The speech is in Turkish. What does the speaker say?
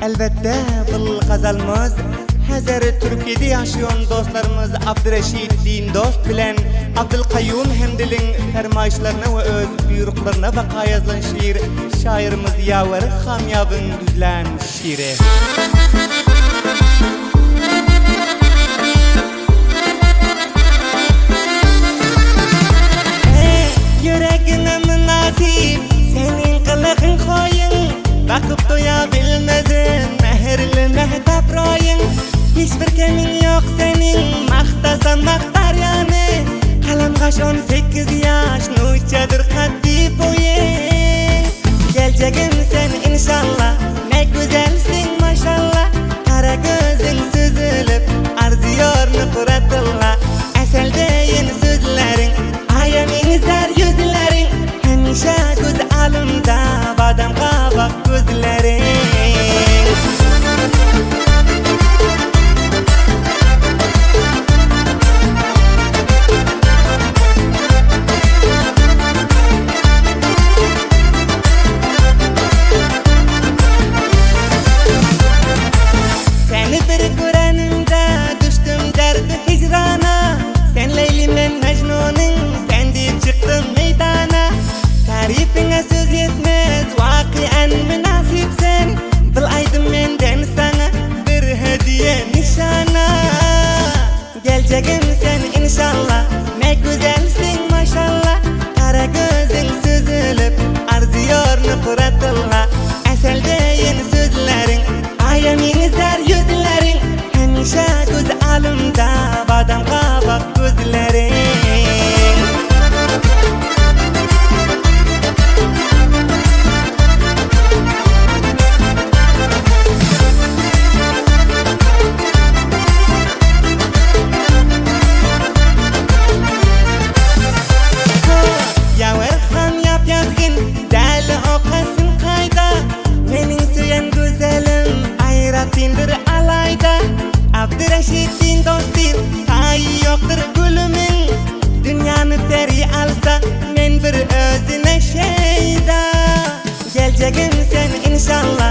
Elbette bu gazalımız Hazır Türkiye'de yaşayan dostlarımız Abdurreşid Dindost bilen Abdülkayyum Hemdil'in fermayişlerine ve öz buyruklarına baka yazılan şiir şairimiz Yaver Kamyab'ın düzlen şiiri. Yüreğine münasip senin kılıkın koyun, bakıp doyabilmezin mehirli mehtap rayın. Hiçbir kemin yok senin, maktasan maktar yani. Kalem kaş 18 yaş, nuçadır kaddi boyun. Geleceğim sen inşallah, ne güzelsin maşallah. Kara gözün süzülüp, arzıyor nıfratıllah. Esel deyin sözlerin, ayamin izler yüzlerin. Hemşe göz alımda, badem kabak gözlerin. Seni bir görenimde düştüm derdi hicrana. Sen Leyli men Mecnun'un, sen deyip çıktın meydana. Tarifine söz yetmez, vakiyen münasip sen. Bilaydım menden sana bir hediye nişana. Geleceğim sen inşallah, ne güzelsin maşallah. Kara gözün süzülüp, arzıyor nıfratıllah. Esel deyin sözlerin, ayamin izler yüzlerin. Hemşe göz alımda, badem kabak gözlerin. Yaver Kamyab yazgın, deli okasın kayda. Menin süyen güzelim, ayratindir alayda. Abdurreşid Dindost'tir, tayı yoktur gülümün. Dünyanı peri alsa, men bir özüne şeyda. Geleceğim sen inşallah,